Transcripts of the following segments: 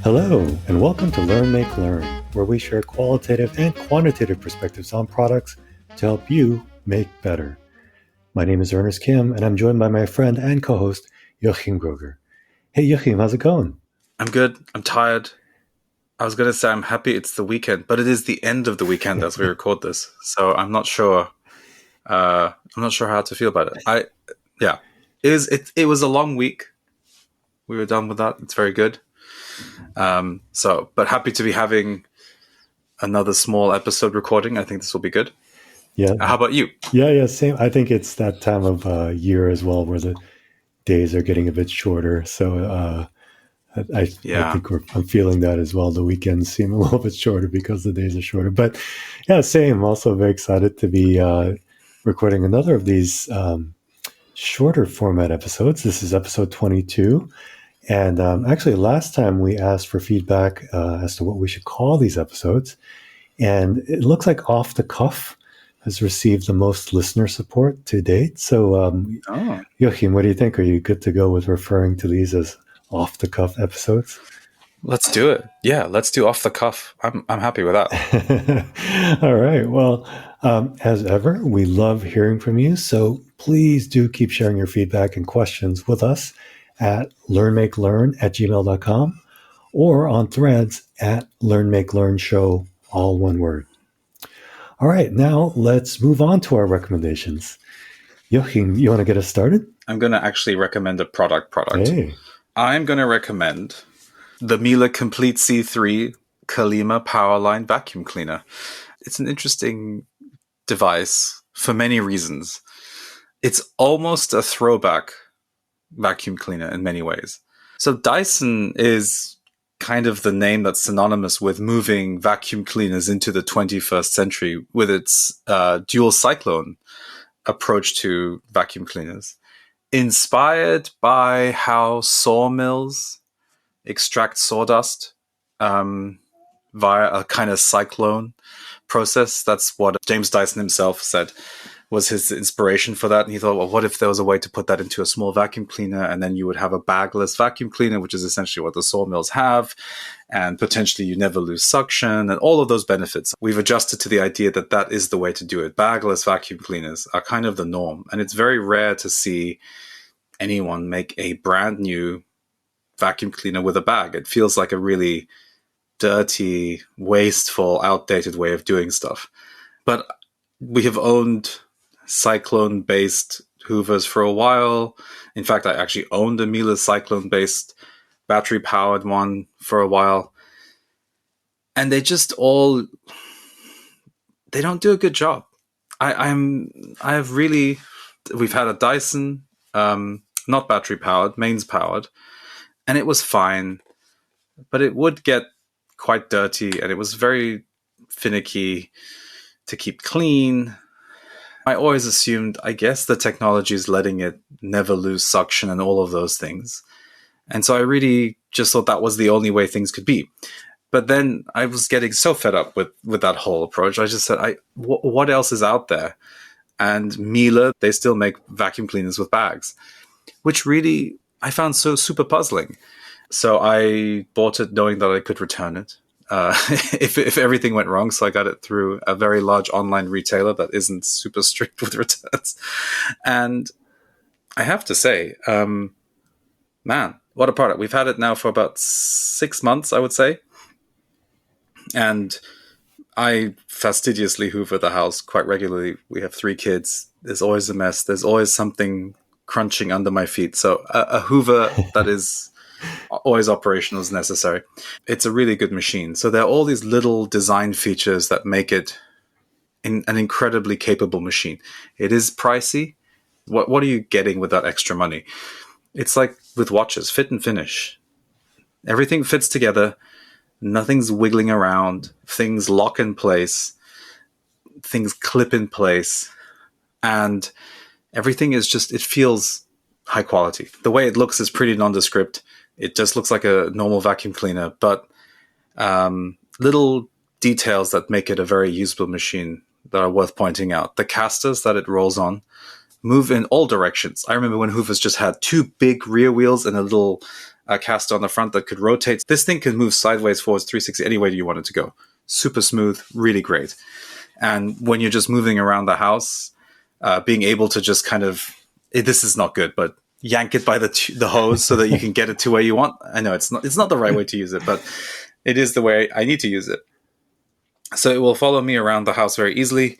Hello, and welcome to Learn, Make, Learn, where we share qualitative and quantitative perspectives on products to help you make better. My name is Ernest Kim, and I'm joined by my friend and co-host, JOACHIM Groger. Hey, JOACHIM, how's it going? I'm good. I'm tired. I was going to say I'm happy it's the weekend, but it is the end of the weekend as we record this. So I'm not sure. I'm not sure how to feel about it. It was a long week. We were done with that. It's very good. But happy to be having another small episode recording. I think this will be good. Yeah. How about you? Yeah, same. I think it's that time of year as well where the days are getting a bit shorter. So I think I'm feeling that as well. The weekends seem a little bit shorter because the days are shorter. But yeah, same. Also very excited to be recording another of these shorter format episodes. This is episode 22. And actually, last time we asked for feedback as to what we should call these episodes. And it looks like Off the Cuff has received the most listener support to date. So, JOACHIM, what do you think? Are you good to go with referring to these as Off the Cuff episodes? Let's do it. Yeah, let's do Off the Cuff. I'm happy with that. All right. Well, as ever, we love hearing from you. So please do keep sharing your feedback and questions with us at learnmakelearn@gmail.com or on threads at learnmakelearnshow, all one word. All right, now let's move on to our recommendations. JOACHIM, you want to get us started? I'm going to actually recommend a product. Hey. I'm going to recommend the Miele Complete C3 Kalima Powerline Vacuum Cleaner. It's an interesting device for many reasons. It's almost a throwback vacuum cleaner in many ways. So Dyson is kind of the name that's synonymous with moving vacuum cleaners into the 21st century with its dual cyclone approach to vacuum cleaners, inspired by how sawmills extract sawdust via a kind of cyclone process. That's what James Dyson himself said was his inspiration for that. And he thought, well, what if there was a way to put that into a small vacuum cleaner, and then you would have a bagless vacuum cleaner, which is essentially what the sawmills have, and potentially you never lose suction and all of those benefits. We've adjusted to the idea that that is the way to do it. Bagless vacuum cleaners are kind of the norm, and it's very rare to see anyone make a brand new vacuum cleaner with a bag. It feels like a really dirty, wasteful, outdated way of doing stuff. But we have owned cyclone-based Hoovers for a while. In fact, I actually owned a Miele cyclone-based battery-powered one for a while. And they just all... they don't do a good job. We've had a Dyson, not battery-powered, mains-powered, and it was fine, but it would get quite dirty, and it was very finicky to keep clean. I always assumed, I guess, the technology is letting it never lose suction and all of those things. And so I really just thought that was the only way things could be. But then I was getting so fed up with that whole approach. I just said, what else is out there? And Miele, they still make vacuum cleaners with bags, which really I found so super puzzling. So I bought it knowing that I could return it if everything went wrong. So I got it through a very large online retailer that isn't super strict with returns. And I have to say, man, what a product. We've had it now for about 6 months, I would say. And I fastidiously hoover the house quite regularly. We have 3 kids. There's always a mess. There's always something crunching under my feet. So a hoover that is always operational is necessary. It's a really good machine. So there are all these little design features that make it an incredibly capable machine. It is pricey. What are you getting with that extra money? It's like with watches, fit and finish. Everything fits together. Nothing's wiggling around. Things lock in place. Things clip in place. And everything is just, it feels high quality. The way it looks is pretty nondescript. It just looks like a normal vacuum cleaner, but little details that make it a very usable machine that are worth pointing out. The casters that it rolls on, move in all directions. I remember when Hoovers just had two big rear wheels and a little caster on the front that could rotate. This thing can move sideways, forwards, 360, any way you want it to go. Super smooth, really great. And when you're just moving around the house, being able to just kind of, this is not good, but yank it by the hose so that you can get it to where you want. I know it's not the right way to use it, but it is the way I need to use it. So it will follow me around the house very easily.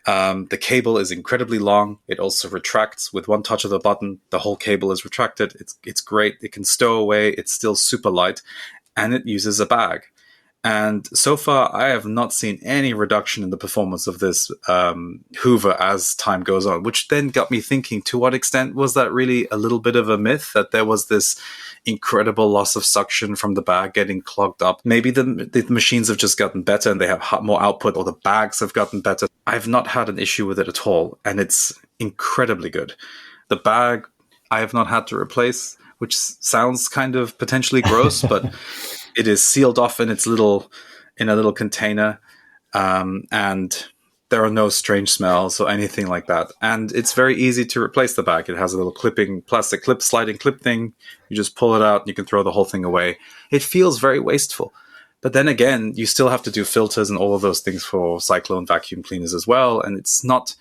The cable is incredibly long. It also retracts with one touch of the button. The whole cable is retracted. It's great. It can stow away. It's still super light, and it uses a bag. And so far, I have not seen any reduction in the performance of this Hoover as time goes on, which then got me thinking, to what extent was that really a little bit of a myth, that there was this incredible loss of suction from the bag getting clogged up? Maybe the machines have just gotten better and they have more output, or the bags have gotten better. I've not had an issue with it at all, and it's incredibly good. The bag I have not had to replace, which sounds kind of potentially gross, but it is sealed off in a little container, and there are no strange smells or anything like that. And it's very easy to replace the bag. It has a little plastic sliding clip thing. You just pull it out and you can throw the whole thing away. It feels very wasteful. But then again, you still have to do filters and all of those things for Cyclone vacuum cleaners as well. And it's not,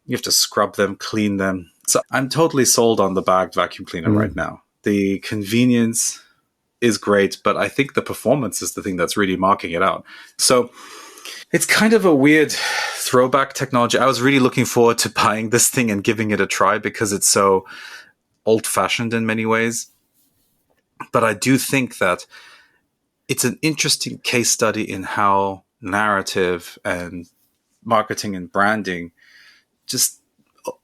you have to scrub them, clean them. So I'm totally sold on the bagged vacuum cleaner right now. The convenience is great, but I think the performance is the thing that's really marking it out. So it's kind of a weird throwback technology. I was really looking forward to buying this thing and giving it a try because it's so old-fashioned in many ways. But I do think that it's an interesting case study in how narrative and marketing and branding just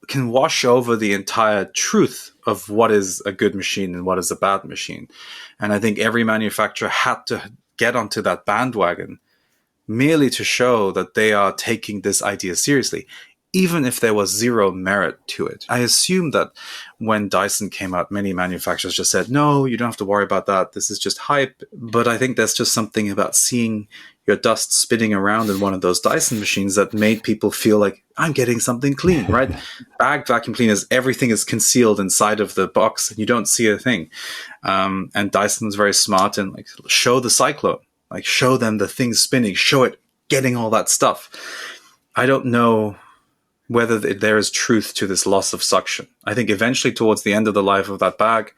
can wash over the entire truth of what is a good machine and what is a bad machine. And I think every manufacturer had to get onto that bandwagon merely to show that they are taking this idea seriously, even if there was zero merit to it. I assume that when Dyson came out, many manufacturers just said, no, you don't have to worry about that. This is just hype. But I think there's just something about seeing your dust spinning around in one of those Dyson machines that made people feel like, I'm getting something clean, right? Bagged vacuum cleaners, everything is concealed inside of the box and you don't see a thing. And Dyson was very smart and like, show the Cyclone, like show them the thing spinning, show it getting all that stuff. I don't know whether there is truth to this loss of suction. I think eventually towards the end of the life of that bag,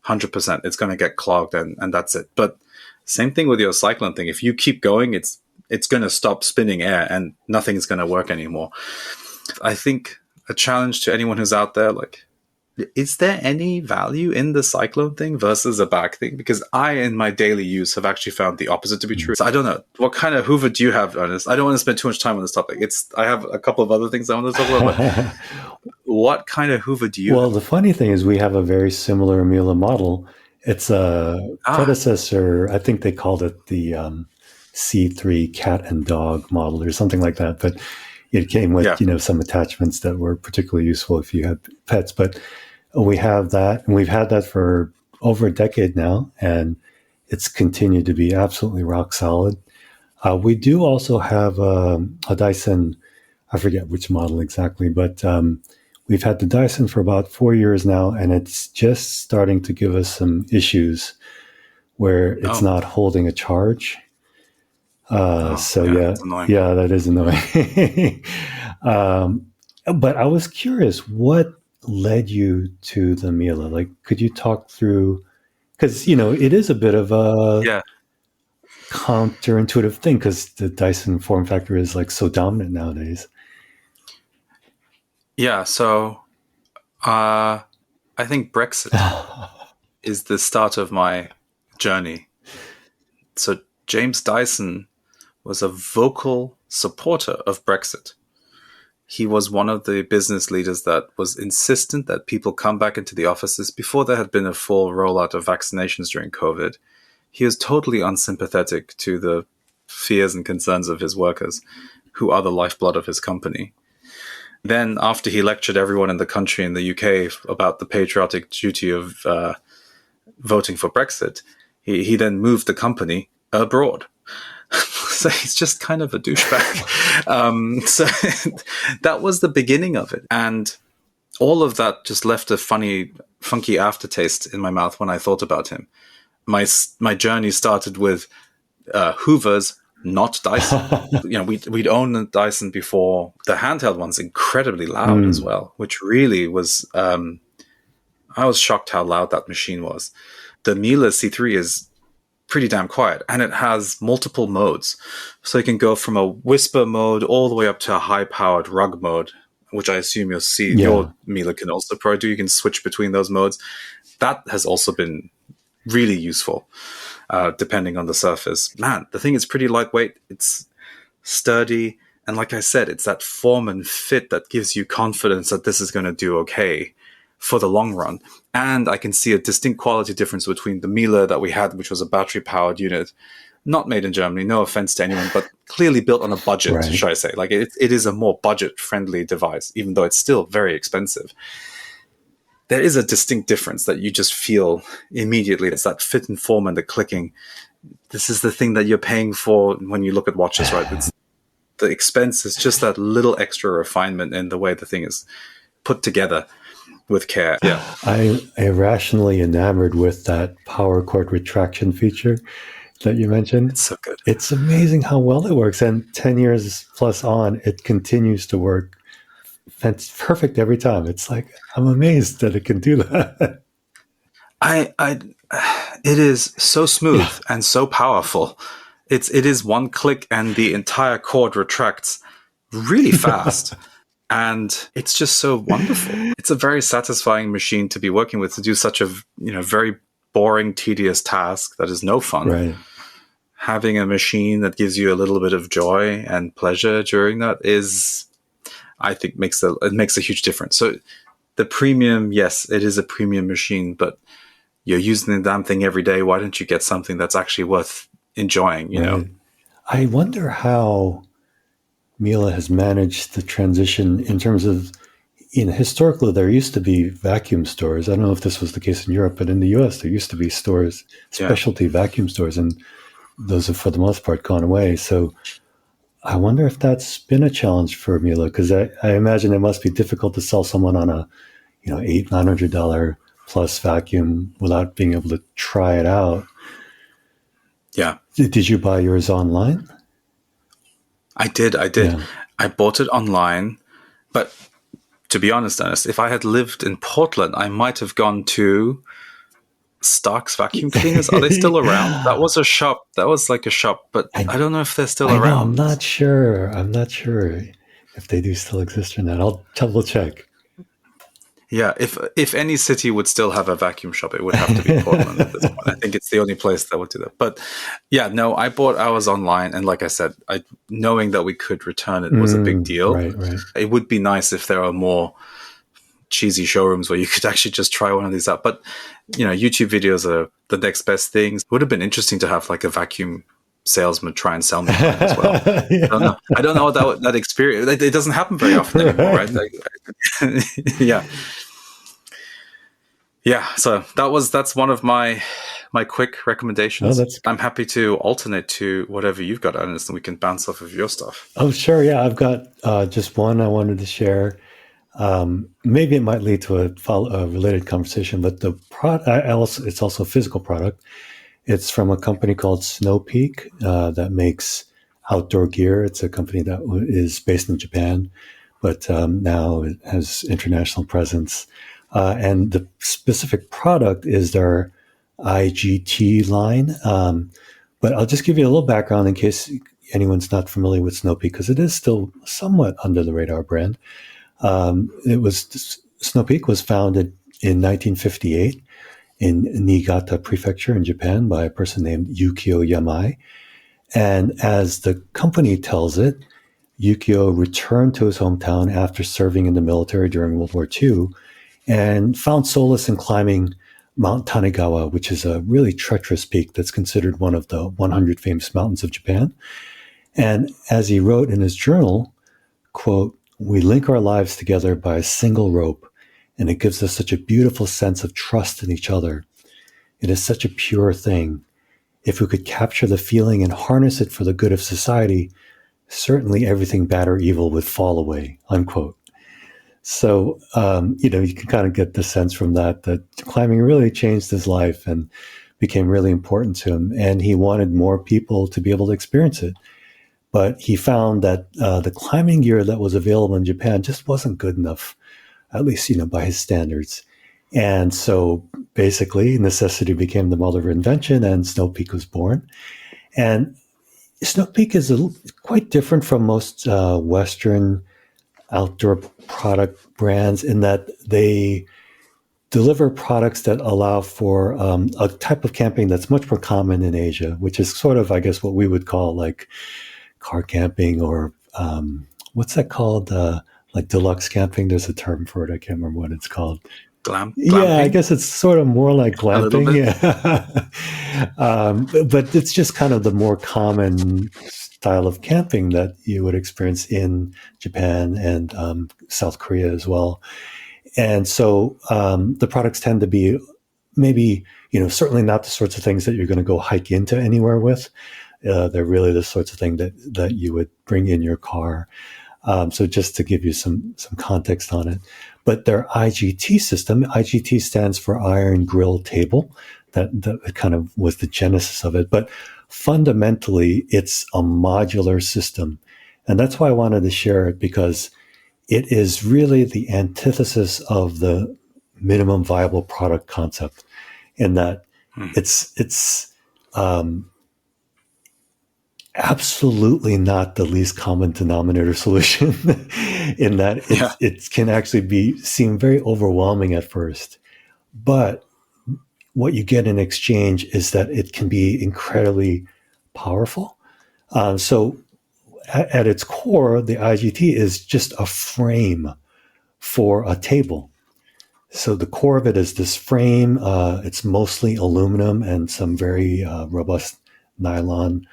100%, it's going to get clogged and that's it. But same thing with your Cyclone thing. If you keep going, it's going to stop spinning air and nothing's going to work anymore. I think a challenge to anyone who's out there, like, is there any value in the Cyclone thing versus a bag thing? Because I, in my daily use, have actually found the opposite to be true. So I don't know. What kind of Hoover do you have, Ernest? I don't want to spend too much time on this topic. I have a couple of other things I want to talk about, but what kind of Hoover do you have? The funny thing is we have a very similar Miele model. It's a predecessor. I think they called it the C3 cat and dog model or something like that. But it came with, some attachments that were particularly useful if you had pets. But we have that, and we've had that for over a decade now, and it's continued to be absolutely rock solid. We do also have a Dyson, I forget which model exactly, but we've had the Dyson for about 4 years now, and it's just starting to give us some issues where it's not holding a charge. That is annoying. But I was curious, what led you to the Miele? Like, could you talk through, because, it is a bit of a counterintuitive thing because the Dyson form factor is like so dominant nowadays. Yeah, so I think Brexit is the start of my journey. So James Dyson was a vocal supporter of Brexit. He was one of the business leaders that was insistent that people come back into the offices before there had been a full rollout of vaccinations during COVID. He is totally unsympathetic to the fears and concerns of his workers, who are the lifeblood of his company. Then, after he lectured everyone in the country in the UK about the patriotic duty of voting for Brexit, he then moved the company abroad. So he's just kind of a douchebag. So that was the beginning of it. And all of that just left a funky aftertaste in my mouth when I thought about him. My journey started with Hoovers, not Dyson. We'd owned a Dyson before. The handheld one's incredibly loud as well, which really was. I was shocked how loud that machine was. The Miele C3 is pretty damn quiet, and it has multiple modes. So you can go from a whisper mode all the way up to a high-powered rug mode, which I assume you'll see your Miele can also do. You can switch between those modes. That has also been really useful, depending on the surface. Man, the thing is pretty lightweight. It's sturdy. And like I said, it's that form and fit that gives you confidence that this is going to do okay for the long run. And I can see a distinct quality difference between the Miele that we had, which was a battery-powered unit, not made in Germany, no offense to anyone, but clearly built on a budget, right, should I say. Like it is a more budget-friendly device, even though it's still very expensive. There is a distinct difference that you just feel immediately. It's that fit and form and the clicking. This is the thing that you're paying for when you look at watches, right? It's, the expense is just that little extra refinement in the way the thing is put together with care. Yeah, I'm irrationally enamored with that power cord retraction feature that you mentioned. It's so good. It's amazing how well it works. And 10 years plus on, it continues to work. It's perfect every time. It's like, I'm amazed that it can do that. It is so smooth and so powerful. It is one click and the entire cord retracts really fast. And it's just so wonderful. It's a very satisfying machine to be working with, to do such a very boring, tedious task that is no fun. Right. Having a machine that gives you a little bit of joy and pleasure during that is, I think, makes a huge difference. So the premium, yes, it is a premium machine, but you're using the damn thing every day. Why don't you get something that's actually worth enjoying, you know? I wonder how Miele has managed the transition in terms of, historically, there used to be vacuum stores. I don't know if this was the case in Europe, but in the US, there used to be stores, specialty vacuum stores, and those have, for the most part, gone away. So I wonder if that's been a challenge for Miele, because I imagine it must be difficult to sell someone on a, $800-900 plus vacuum without being able to try it out. Yeah. Did you buy yours online? I did. Yeah. I bought it online, but to be honest, Ernest, if I had lived in Portland, I might have gone to Stark's Vacuum Cleaners. Are they still around? That was a shop. That was like a shop, but I don't know if they're still around. I'm not sure if they do still exist or not. I'll double check. Yeah, if any city would still have a vacuum shop, it would have to be Portland at this point. I think it's the only place that would do that. But yeah, no, I bought ours online, and like I said, knowing that we could return it was a big deal. Right. It would be nice if there are more cheesy showrooms where you could actually just try one of these out. But YouTube videos are the next best things. It would have been interesting to have like a vacuum salesman try and sell me as well. Yeah. I don't know that experience. It doesn't happen very often anymore, right? Yeah. So that's one of my quick recommendations. I'm happy to alternate to whatever you've got, Ernest, and we can bounce off of your stuff. Oh, sure. Yeah, I've got just one I wanted to share. Maybe it might lead to a related conversation, but the product it's also a physical product. It's from a company called Snow Peak that makes outdoor gear. It's a company that is based in Japan, but now it has international presence. And the specific product is their IGT line. But I'll just give you a little background in case anyone's not familiar with Snow Peak, because it is still somewhat under the radar brand. Snow Peak was founded in 1958 in Niigata Prefecture in Japan by a person named Yukio Yamai. And as the company tells it, Yukio returned to his hometown after serving in the military during World War II and found solace in climbing Mount Tanegawa, which is a really treacherous peak that's considered one of the 100 famous mountains of Japan. And as he wrote in his journal, quote, "We link our lives together by a single rope, and it gives us such a beautiful sense of trust in each other. It is such a pure thing. If we could capture the feeling and harness it for the good of society, certainly everything bad or evil would fall away," unquote. So, you can kind of get the sense from that climbing really changed his life and became really important to him. And he wanted more people to be able to experience it. But he found that the climbing gear that was available in Japan just wasn't good enough, at least, by his standards. And so basically, necessity became the mother of invention, and Snow Peak was born. And Snow Peak is quite different from most Western outdoor product brands in that they deliver products that allow for a type of camping that's much more common in Asia, which is sort of, I guess, what we would call like car camping or what's that called? Like deluxe camping. There's a term for it. I can't remember what it's called. Yeah, I Glamping? guess it's sort of more like A little glamping. bit? Yeah. But it's just kind of the more common style of camping that you would experience in Japan and South Korea as well. And so the products tend to be maybe, certainly not the sorts of things that you're going to go hike into anywhere with. They're really the sorts of thing that you would bring in your car. So just to give you some context on it. But their IGT system, IGT stands for Iron Grill Table. That kind of was the genesis of it. But fundamentally, it's a modular system. And that's why I wanted to share it, because it is really the antithesis of the minimum viable product concept, in that it's absolutely not the least common denominator solution in that it can actually seem very overwhelming at first. But what you get in exchange is that it can be incredibly powerful. So at its core, the IGT is just a frame for a table. So the core of it is this frame. It's mostly aluminum and some very robust nylon.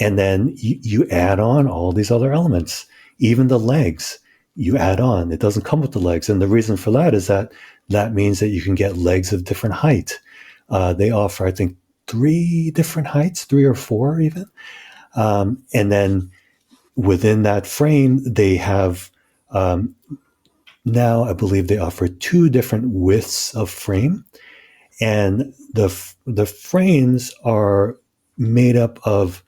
And then you add on all these other elements, even the legs you add on. It doesn't come with the legs. And the reason for that is that means that you can get legs of different height. They offer, I think, 3 different heights, 3 or 4 even. And then within that frame, they have now, I believe they offer 2 different widths of frame. And the frames are made up of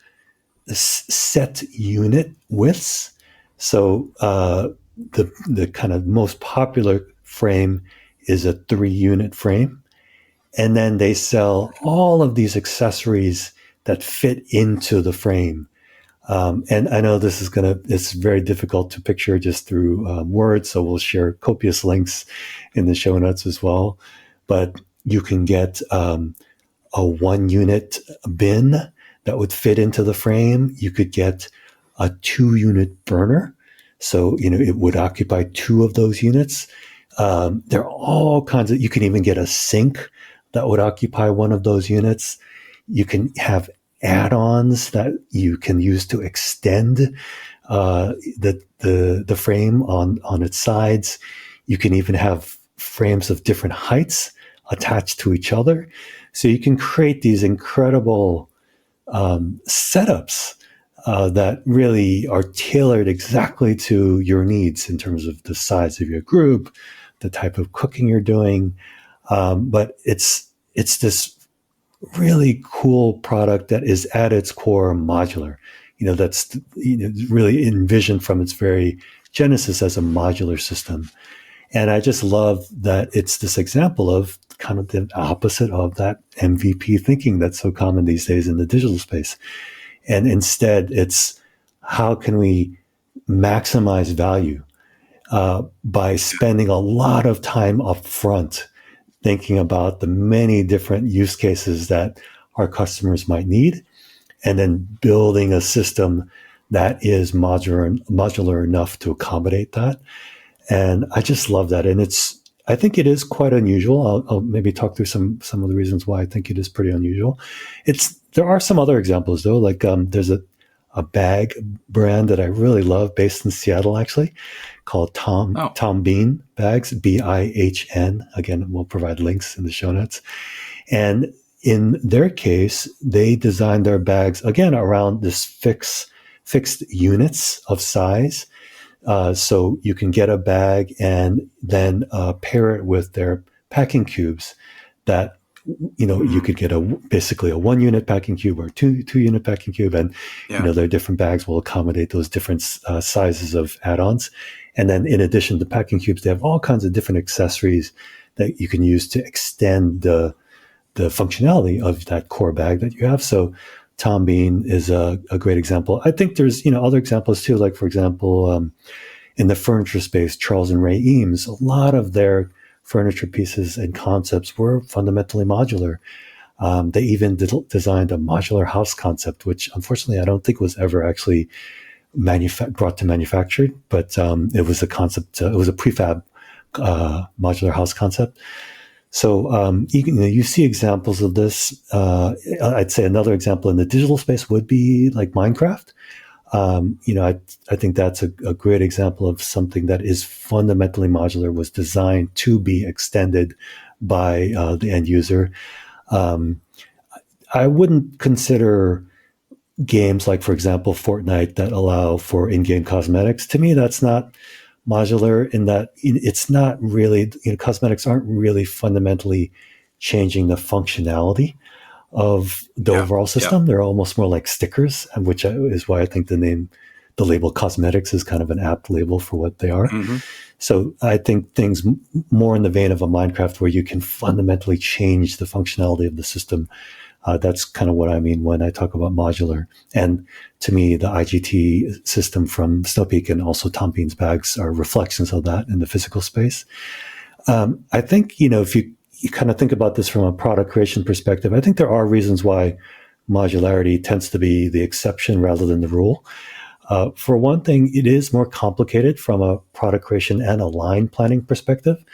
set unit widths. So the kind of most popular frame is a 3-unit frame. And then they sell all of these accessories that fit into the frame. And I know it's very difficult to picture just through words, so we'll share copious links in the show notes as well. But you can get a 1-unit bin that would fit into the frame. You could get a 2-unit burner. So, it would occupy 2 of those units. There are all kinds you can even get a sink that would occupy 1 of those units. You can have add-ons that you can use to extend the frame on its sides. You can even have frames of different heights attached to each other. So you can create these incredible setups that really are tailored exactly to your needs in terms of the size of your group, the type of cooking you're doing. But it's this really cool product that is at its core modular. That's really envisioned from its very genesis as a modular system. And I just love that it's this example of kind of the opposite of that MVP thinking that's so common these days in the digital space. And instead, it's how can we maximize value by spending a lot of time up front thinking about the many different use cases that our customers might need, and then building a system that is modular enough to accommodate that. And I just love that. And I think it is quite unusual. I'll maybe talk through some of the reasons why I think it is pretty unusual. There are some other examples though, like there's a bag brand that I really love based in Seattle, actually, called Tom Bean bags, BIHN. Again, we'll provide links in the show notes. And in their case, they designed their bags, again, around this fixed units of size. So you can get a bag and then pair it with their packing cubes that, you could get basically a 1 unit packing cube or two unit packing cube. And, their different bags will accommodate those different sizes of add-ons. And then in addition to packing cubes, they have all kinds of different accessories that you can use to extend the functionality of that core bag that you have. So Tom Bean is a great example. I think there's, other examples too, like for example, in the furniture space, Charles and Ray Eames, a lot of their furniture pieces and concepts were fundamentally modular. They even designed a modular house concept, which unfortunately I don't think was ever actually brought to manufacture, but it was a concept, it was a prefab modular house concept. So you see examples of this. I'd say another example in the digital space would be like Minecraft. I think that's a great example of something that is fundamentally modular, was designed to be extended by the end user. I wouldn't consider games like, for example, Fortnite that allow for in-game cosmetics. To me, that's not modular in that it's not really, cosmetics aren't really fundamentally changing the functionality of the overall system. They're almost more like stickers, which is why I think the label cosmetics is kind of an apt label for what they are. Mm-hmm. So I think things more in the vein of a Minecraft where you can fundamentally change the functionality of the system. That's kind of what I mean when I talk about modular. And to me, the IGT system from Snowpeak and also Tom Bean's bags are reflections of that in the physical space. I think, if you kind of think about this from a product creation perspective, I think there are reasons why modularity tends to be the exception rather than the rule. For one thing, it is more complicated from a product creation and a line planning perspective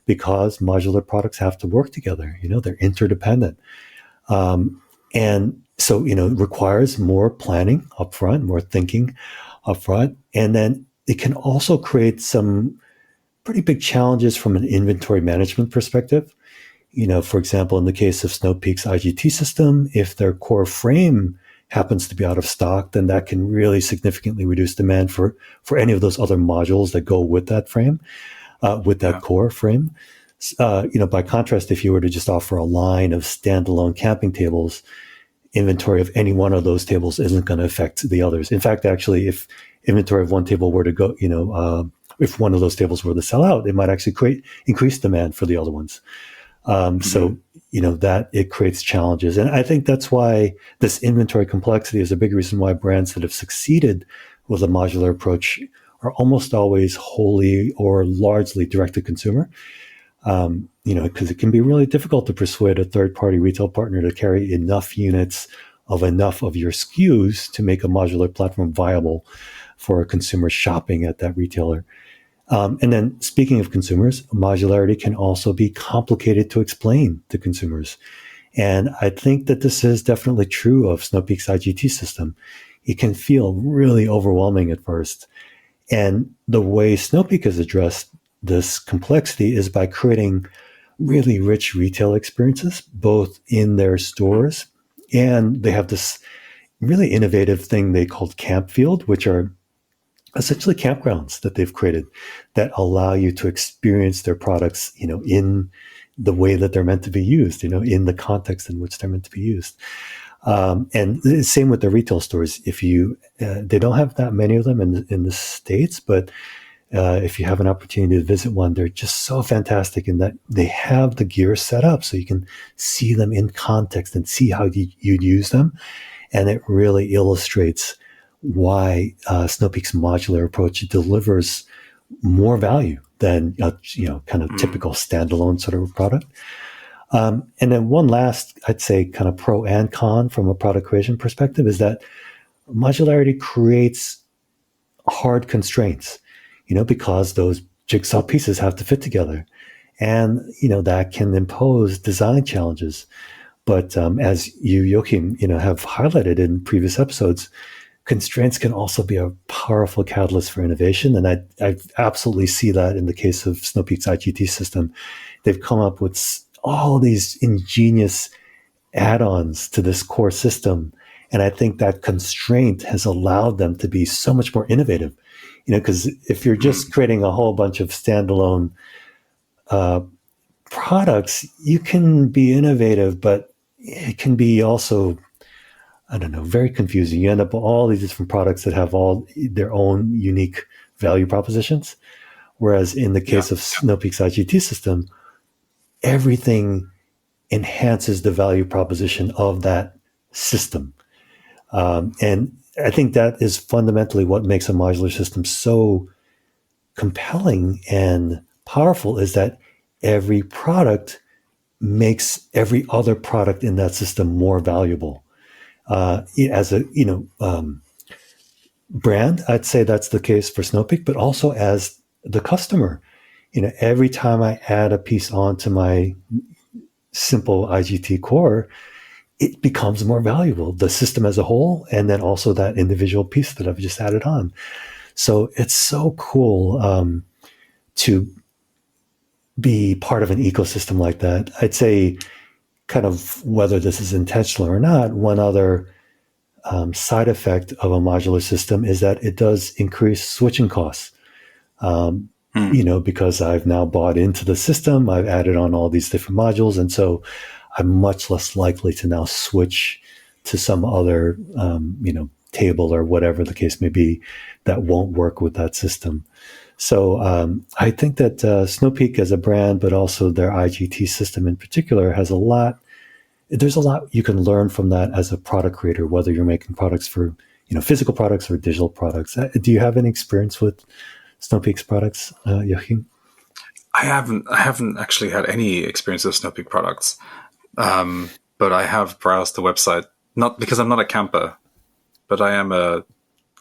because modular products have to work together. They're interdependent. And so, it requires more planning upfront, more thinking upfront. And then it can also create some pretty big challenges from an inventory management perspective. For example, in the case of Snowpeak's IGT system, if their core frame happens to be out of stock, then that can really significantly reduce demand for any of those other modules that go with that frame, with that core frame. By contrast, if you were to just offer a line of standalone camping tables, inventory of any one of those tables isn't going to affect the others. In fact, actually, if inventory of one table were to go, if one of those tables were to sell out, it might actually increase demand for the other ones. So, that it creates challenges. And I think that's why this inventory complexity is a big reason why brands that have succeeded with a modular approach are almost always wholly or largely direct to consumer. Because it can be really difficult to persuade a third-party retail partner to carry enough units of enough of your SKUs to make a modular platform viable for a consumer shopping at that retailer. And then speaking of consumers, modularity can also be complicated to explain to consumers. And I think that this is definitely true of Snowpeak's IGT system. It can feel really overwhelming at first. And the way Snowpeak has addressed this complexity is by creating really rich retail experiences, both in their stores, and they have this really innovative thing they called Camp Field, which are essentially campgrounds that they've created that allow you to experience their products, in the way that they're meant to be used, in the context in which they're meant to be used. And the same with the retail stores. If you, they don't have that many of them in the States, but if you have an opportunity to visit one, they're just so fantastic in that they have the gear set up so you can see them in context and see how you'd use them. And it really illustrates why Snowpeak's modular approach delivers more value than kind of typical standalone sort of product. And then one last, I'd say, kind of pro and con from a product creation perspective is that modularity creates hard constraints, because those jigsaw pieces have to fit together. And, that can impose design challenges. But as you, Joachim, have highlighted in previous episodes, constraints can also be a powerful catalyst for innovation. And I absolutely see that in the case of Snowpeak's IGT system. They've come up with all these ingenious add-ons to this core system. And I think that constraint has allowed them to be so much more innovative because if you're just creating a whole bunch of standalone products, you can be innovative, but it can be also, I don't know, very confusing. You end up with all these different products that have all their own unique value propositions. Whereas in the case of Snowpeak's IGT system, everything enhances the value proposition of that system. And I think that is fundamentally what makes a modular system so compelling and powerful, is that every product makes every other product in that system more valuable. As a brand, I'd say that's the case for Snowpeak, but also as the customer. Every time I add a piece onto my simple IGT core, it becomes more valuable, the system as a whole, and then also that individual piece that I've just added on. So it's so cool to be part of an ecosystem like that. I'd say, kind of whether this is intentional or not, one other side effect of a modular system is that it does increase switching costs. Because I've now bought into the system, I've added on all these different modules, and so I'm much less likely to now switch to some other, table or whatever the case may be that won't work with that system. So I think that Snowpeak as a brand, but also their IGT system in particular, has there's a lot you can learn from that as a product creator, whether you're making products for, physical products or digital products. Do you have any experience with Snowpeak's products, Joachim? I haven't actually had any experience with Snowpeak products, but I have browsed the website, not because I'm not a camper, but I am a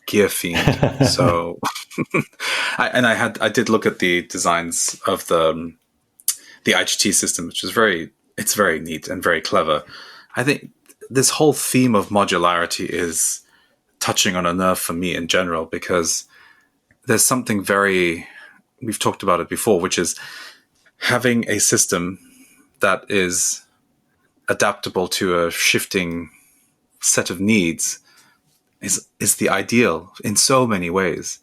gear fiend. So, I did look at the designs of the IGT system, which is it's very neat and very clever. I think this whole theme of modularity is touching on a nerve for me in general, because there's something we've talked about it before, which is having a system that is adaptable to a shifting set of needs is the ideal in so many ways.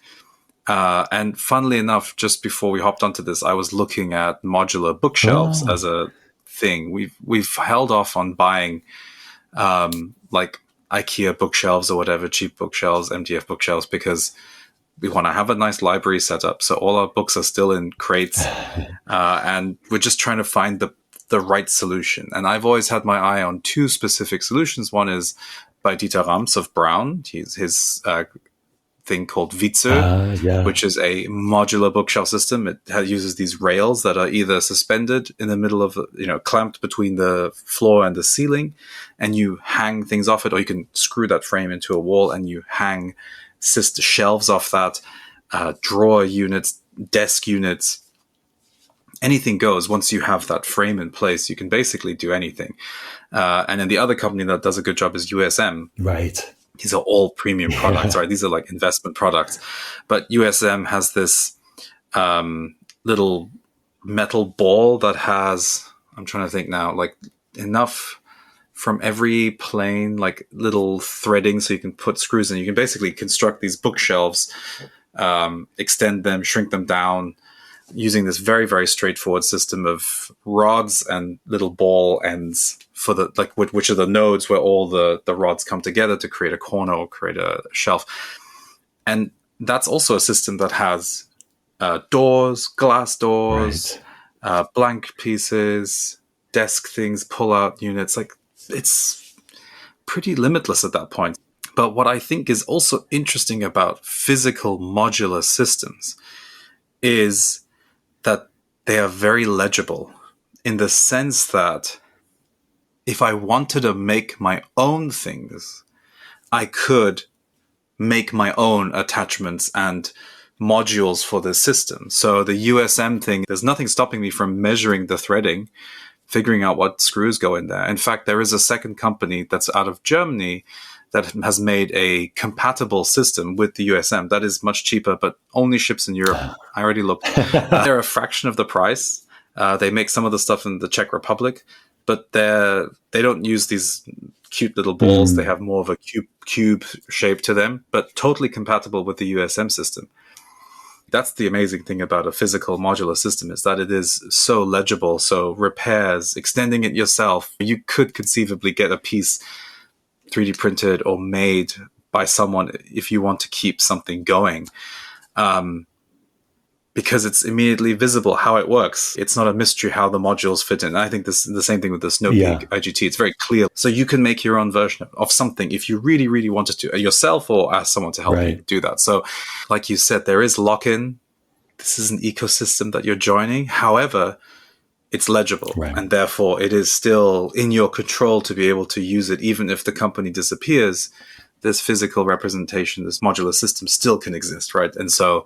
And funnily enough, just before we hopped onto this, I was looking at modular bookshelves as a thing. We've held off on buying like IKEA bookshelves or whatever, cheap bookshelves, MDF bookshelves, because we want to have a nice library set up. So all our books are still in crates, and we're just trying to find the right solution. And I've always had my eye on two specific solutions. One is by Dieter Rams of Braun. His thing called Witze, which is a modular bookshelf system. It uses these rails that are either suspended in the middle of, clamped between the floor and the ceiling, and you hang things off it, or you can screw that frame into a wall and you hang shelves off that, drawer units, desk units. Anything goes. Once you have that frame in place, you can basically do anything. And then the other company that does a good job is USM. Right. These are all premium products, right? These are like investment products. But USM has this little metal ball that has, I'm trying to think now, like enough from every plane, like little threading, so you can put screws in. You can basically construct these bookshelves, extend them, shrink them down, using this very, very straightforward system of rods and little ball ends for which are the nodes where all the rods come together to create a corner or create a shelf. And that's also a system that has doors, glass doors, blank pieces, desk things, pull-out units. Like, it's pretty limitless at that point. But what I think is also interesting about physical modular systems is that they are very legible, in the sense that if I wanted to make my own things, I could make my own attachments and modules for this system. So the USM thing, there's nothing stopping me from measuring the threading, figuring out what screws go in there. In fact, there is a second company that's out of Germany that has made a compatible system with the USM that is much cheaper, but only ships in Europe. I already looked. They're a fraction of the price. They make some of the stuff in the Czech Republic, but they don't use these cute little balls. They have more of a cube shape to them, but totally compatible with the USM system. That's the amazing thing about a physical modular system, is that it is so legible. So repairs, extending it yourself, you could conceivably get a piece 3D printed or made by someone if you want to keep something going. Because it's immediately visible how it works. It's not a mystery how the modules fit in. I think this is the same thing with the Snowpeak IGT. It's very clear. So you can make your own version of something if you really, really wanted to, yourself, or ask someone to help you do that. So like you said, there is lock-in. This is an ecosystem that you're joining. However, it's legible, and therefore it is still in your control to be able to use it. Even if the company disappears, this physical representation, this modular system still can exist, right? And so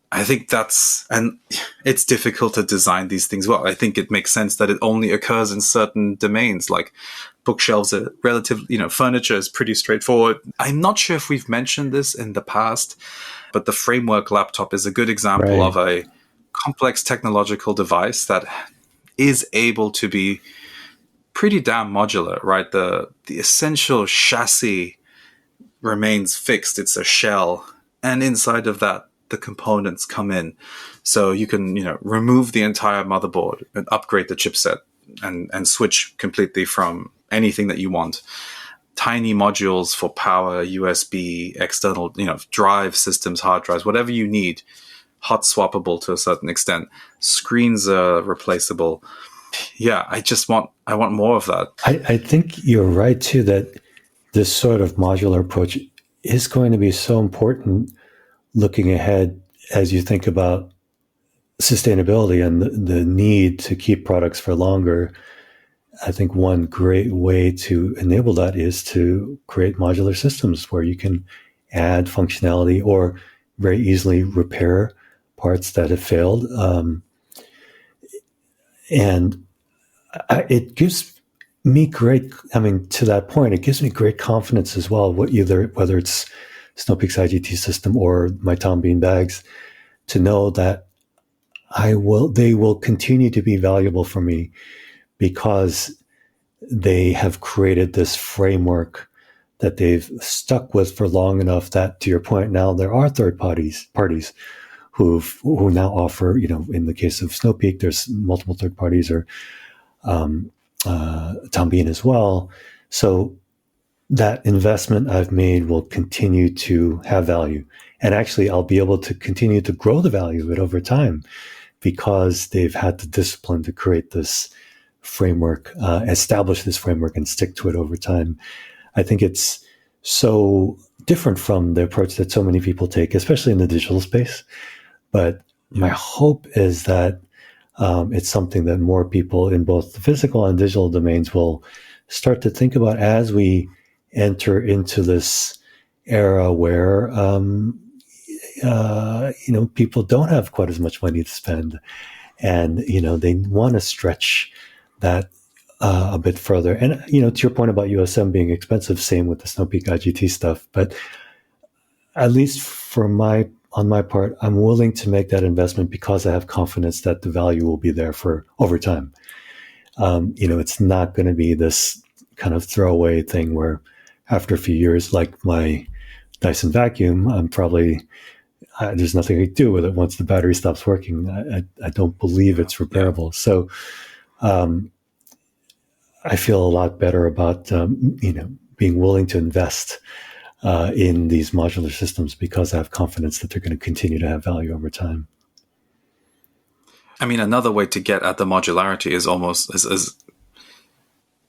I think and it's difficult to design these things well. I think it makes sense that it only occurs in certain domains, like bookshelves are relatively, furniture is pretty straightforward. I'm not sure if we've mentioned this in the past, but the Framework laptop is a good example of a complex technological device that is able to be pretty damn modular, right? The essential chassis remains fixed. It's a shell. And inside of that, the components come in. So you can, remove the entire motherboard and upgrade the chipset and switch completely from anything that you want. Tiny modules for power, USB, external, drive systems, hard drives, whatever you need, hot swappable to a certain extent. Screens are replaceable. Yeah, I want more of that. I think you're right too, that this sort of modular approach is going to be so important looking ahead as you think about sustainability and the need to keep products for longer. I think one great way to enable that is to create modular systems where you can add functionality or very easily repair parts that have failed. And it gives me to that point, it gives me great confidence as well, whether it's Snowpeak's IGT system or my Tom Bean bags, to know that they will continue to be valuable for me because they have created this framework that they've stuck with for long enough that, to your point, now there are third parties who now offer, in the case of Snowpeak, there's multiple third parties, or Tom Bean as well. So that investment I've made will continue to have value. And actually, I'll be able to continue to grow the value of it over time because they've had the discipline to create this framework, establish this framework, and stick to it over time. I think it's so different from the approach that so many people take, especially in the digital space. But my hope is that it's something that more people in both the physical and digital domains will start to think about as we enter into this era where people don't have quite as much money to spend, and they want to stretch that a bit further. And to your point about USM being expensive, same with the Snowpeak IGT stuff. But at least on my part, I'm willing to make that investment because I have confidence that the value will be there for over time. It's not going to be this kind of throwaway thing where after a few years, like my Dyson vacuum, I'm probably there's nothing I can do with it once the battery stops working. I don't believe it's repairable. So I feel a lot better about being willing to invest in these modular systems because I have confidence that they're going to continue to have value over time. I mean, another way to get at the modularity is almost as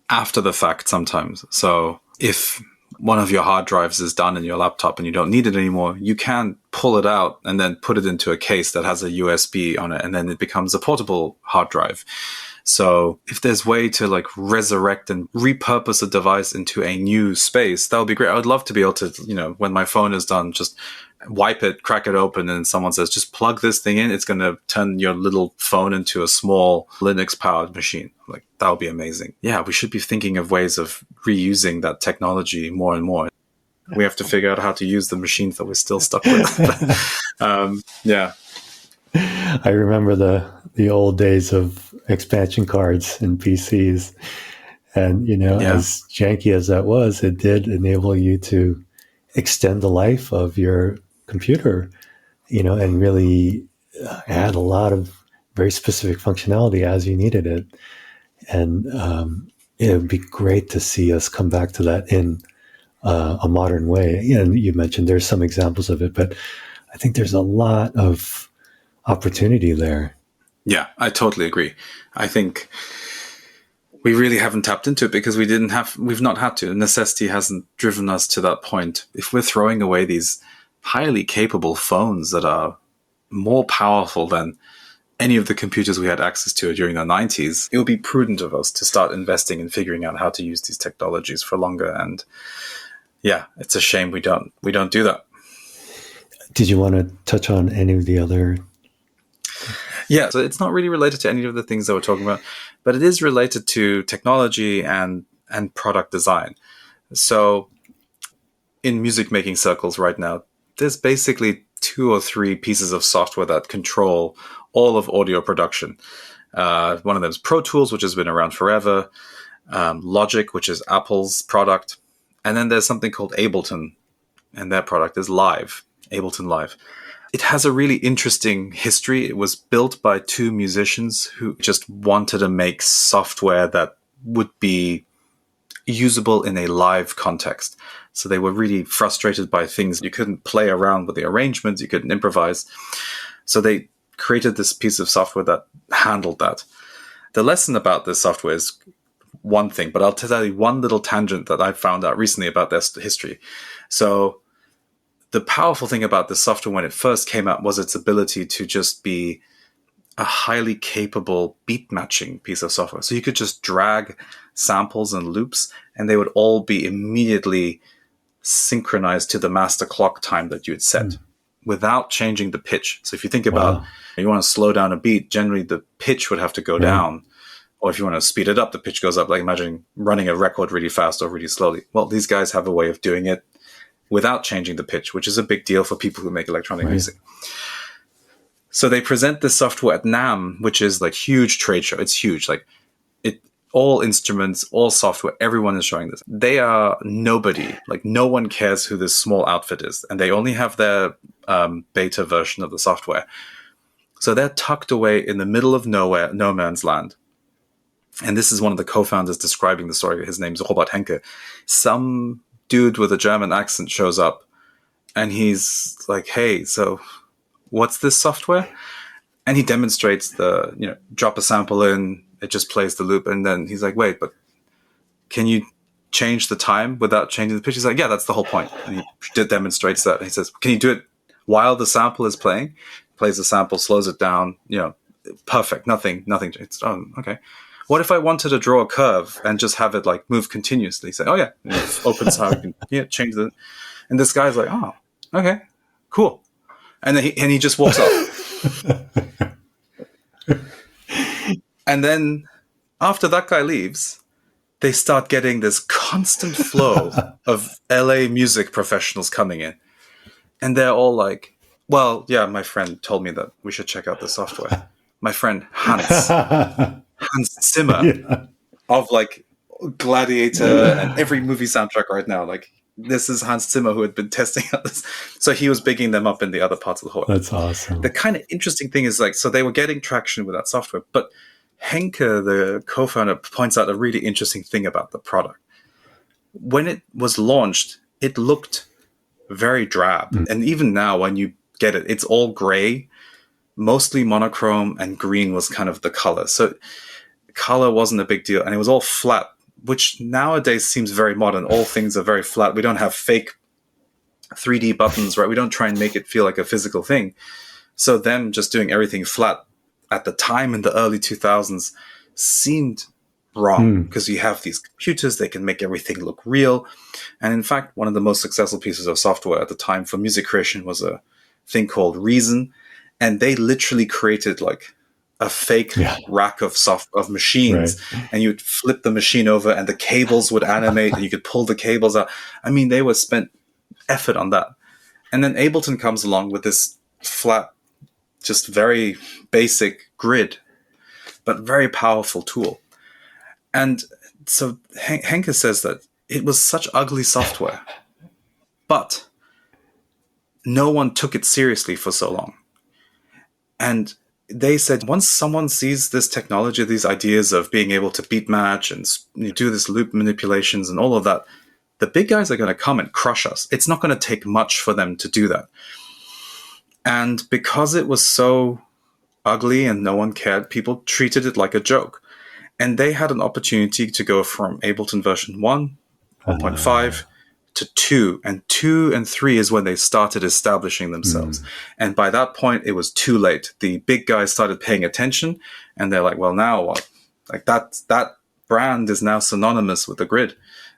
after the fact sometimes. So if one of your hard drives is done in your laptop and you don't need it anymore, you can pull it out and then put it into a case that has a USB on it, and then it becomes a portable hard drive. So if there's way to resurrect and repurpose a device into a new space, that would be great. I would love to be able to, when my phone is done, just wipe it, crack it open, and someone says, just plug this thing in. It's going to turn your little phone into a small Linux-powered machine. That would be amazing. Yeah, we should be thinking of ways of reusing that technology more and more. We have to figure out how to use the machines that we're still stuck with. Yeah. I remember the old days of expansion cards and PCs. And, as janky as that was, it did enable you to extend the life of your computer and really add a lot of very specific functionality as you needed it. And it would be great to see us come back to that in a modern way. And you mentioned there's some examples of it, but I think there's a lot of opportunity there. Yeah, I totally agree. I think we really haven't tapped into it because we've not had to. Necessity hasn't driven us to that point. If we're throwing away these highly capable phones that are more powerful than any of the computers we had access to during the 90s, it would be prudent of us to start investing in figuring out how to use these technologies for longer. And yeah, it's a shame we don't do that. Did you want to touch on any of the other? Yeah, so it's not really related to any of the things that we're talking about, but it is related to technology and product design. So in music making circles right now, there's basically 2 or 3 pieces of software that control all of audio production. One of them is Pro Tools, which has been around forever, Logic, which is Apple's product, and then there's something called Ableton, and their product is Live, Ableton Live. It has a really interesting history. It was built by 2 musicians who just wanted to make software that would be usable in a live context. So they were really frustrated by things. You couldn't play around with the arrangements. You couldn't improvise. So they created this piece of software that handled that. The lesson about this software is one thing, but I'll tell you one little tangent that I found out recently about this history. So the powerful thing about this software when it first came out was its ability to just be a highly capable beat matching piece of software. So you could just drag samples and loops and they would all be immediately synchronized to the master clock time that you had set without changing the pitch. So if you think about, you want to slow down a beat, generally the pitch would have to go down. Or if you want to speed it up, the pitch goes up. Like imagine running a record really fast or really slowly. Well, these guys have a way of doing it without changing the pitch, which is a big deal for people who make electronic music. So they present this software at NAMM, which is like huge trade show. It's huge. Like all instruments, all software, everyone is showing this. They are nobody. Like no one cares who this small outfit is. And they only have their beta version of the software. So they're tucked away in the middle of nowhere, no man's land. And this is one of the co-founders describing the story. His name's Robert Henke. Some dude with a German accent shows up and he's like, hey, so what's this software? And he demonstrates drop a sample in, it just plays the loop. And then he's like, wait, but can you change the time without changing the pitch? He's like, yeah, that's the whole point. And he demonstrates that. And he says, can you do it while the sample is playing? Plays the sample, slows it down, perfect, nothing. It's, oh, okay. What if I wanted to draw a curve and just have it like move continuously? Say, oh yeah, and it opens how you can change the. And this guy's like, oh, okay, cool, and then he just walks off. And then after that guy leaves, they start getting this constant flow of LA music professionals coming in, and they're all like, well, yeah, my friend told me that we should check out the software. My friend Hans Zimmer of like Gladiator and every movie soundtrack right now. Like this is Hans Zimmer who had been testing out this. So he was bigging them up in the other parts of the hall. That's awesome. The kind of interesting thing is like, so they were getting traction with that software, but Henke, the co-founder, points out a really interesting thing about the product. When it was launched, it looked very drab. And even now when you get it, it's all gray, mostly monochrome, and green was kind of the color. So color wasn't a big deal, and it was all flat, which nowadays seems very modern. All things are very flat. We don't have fake 3D buttons, right? We don't try and make it feel like a physical thing. So them just doing everything flat at the time in the early 2000s seemed wrong because you have these computers, they can make everything look real. And in fact, one of the most successful pieces of software at the time for music creation was a thing called Reason. And they literally created like a fake rack of machines, and you'd flip the machine over and the cables would animate and you could pull the cables out. I mean, they were spent effort on that. And then Ableton comes along with this flat, just very basic grid, but very powerful tool. And so Henke says that it was such ugly software, but no one took it seriously for so long. And they said once someone sees this technology, these ideas of being able to beat match and do this loop manipulations and all of that, the big guys are going to come and crush us. It's not going to take much for them to do that. And because it was so ugly and no one cared, people treated it like a joke. And they had an opportunity to go from Ableton version 1, 1.5 to 2. And 2 and 3 is when they started establishing themselves. And by that point, it was too late. The big guys started paying attention, and they're like, well, now what? Like that brand is now synonymous with the grid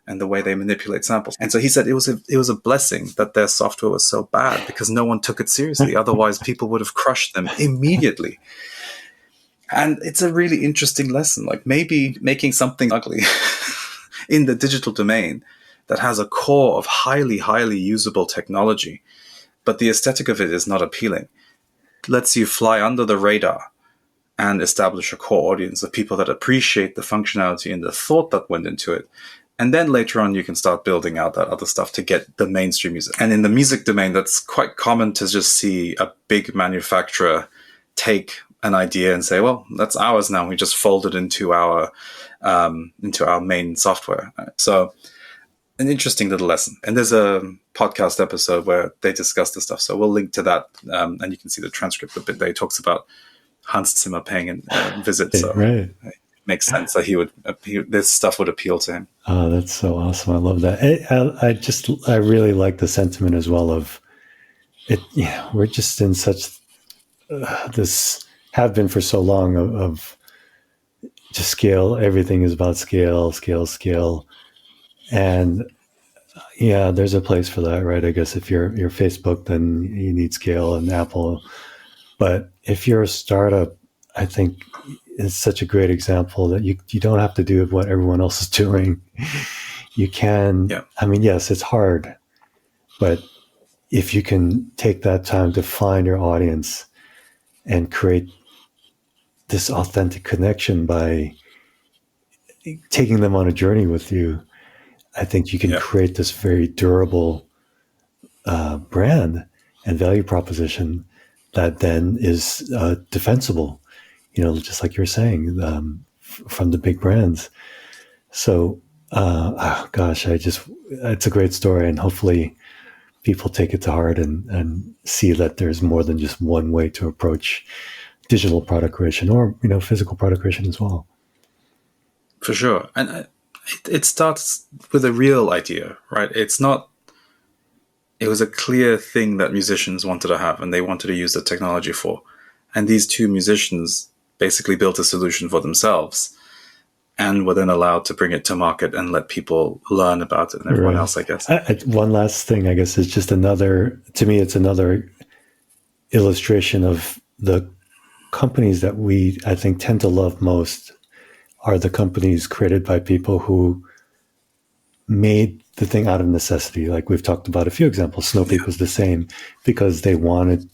and the way they manipulate samples. And so he said it was a blessing that their software was so bad, because no one took it seriously. Otherwise, people would have crushed them immediately. And it's a really interesting lesson. Like, maybe making something ugly in the digital domain that has a core of highly, highly usable technology, but the aesthetic of it is not appealing, lets you fly under the radar and establish a core audience of people that appreciate the functionality and the thought that went into it. And then later on, you can start building out that other stuff to get the mainstream music. And in the music domain, that's quite common to just see a big manufacturer take an idea and say, well, that's ours now. We just fold it into our main software. So an interesting little lesson. And there's a podcast episode where they discuss this stuff. So we'll link to that. And you can see the transcript a bit there. He talks about Hans Zimmer paying a visit. So right. It makes sense that this stuff would appeal to him. Oh, that's so awesome. I love that. I really like the sentiment as well of it. Yeah, we're just in such this have been for so long of just scale. Everything is about scale. And yeah, there's a place for that, right? I guess if you're Facebook, then you need scale, and Apple. But if you're a startup, I think it's such a great example that you don't have to do what everyone else is doing. You can, yeah. I mean, yes, it's hard, but if you can take that time to find your audience and create this authentic connection by taking them on a journey with you, I think you can create this very durable brand and value proposition that then is defensible, just like you're saying, from the big brands. So, it's a great story, and hopefully people take it to heart and see that there's more than just one way to approach digital product creation, or, physical product creation as well. For sure. And it starts with a real idea, right? It was a clear thing that musicians wanted to have, and they wanted to use the technology for. And these two musicians basically built a solution for themselves and were then allowed to bring it to market and let people learn about it, and everyone else, I guess. One last thing, I guess, is just to me, it's another illustration of the companies that I think tend to love most are the companies created by people who made the thing out of necessity. Like we've talked about a few examples. Snow Peak was the same, because they wanted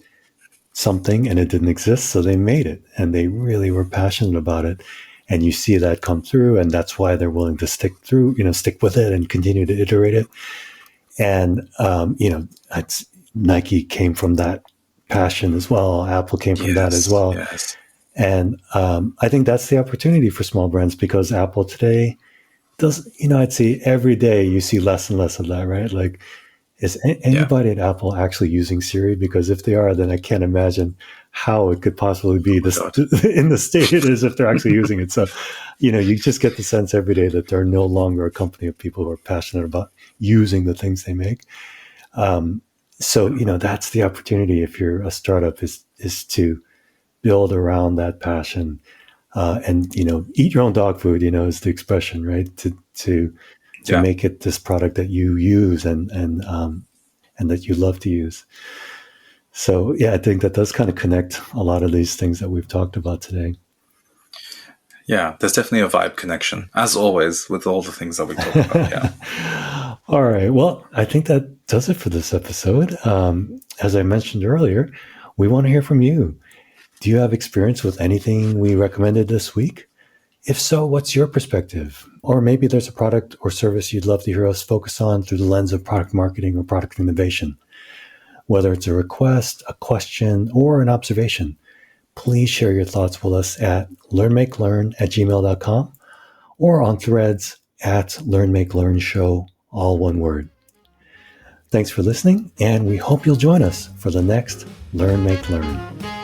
something and it didn't exist, so they made it, and they really were passionate about it. And you see that come through, and that's why they're willing to stick with it and continue to iterate it. And, Nike came from that passion as well. Apple came from that as well. Yes. And I think that's the opportunity for small brands, because Apple today does, I'd say every day you see less and less of that, right? Like, is anybody at Apple actually using Siri? Because if they are, then I can't imagine how it could possibly be in the state it is if they're actually using it. So, you just get the sense every day that they're no longer a company of people who are passionate about using the things they make. So, that's the opportunity if you're a startup, is to build around that passion, and, eat your own dog food, is the expression, right? To make it this product that you use and that you love to use. So, yeah, I think that does kind of connect a lot of these things that we've talked about today. Yeah, there's definitely a vibe connection, as always, with all the things that we talk about. Yeah. All right. Well, I think that does it for this episode. As I mentioned earlier, we want to hear from you. Do you have experience with anything we recommended this week? If so, what's your perspective? Or maybe there's a product or service you'd love to hear us focus on through the lens of product marketing or product innovation. Whether it's a request, a question, or an observation, please share your thoughts with us at learnmakelearn@gmail.com or on threads at learnmakelearnshow, all one word. Thanks for listening, and we hope you'll join us for the next Learn, Make, Learn.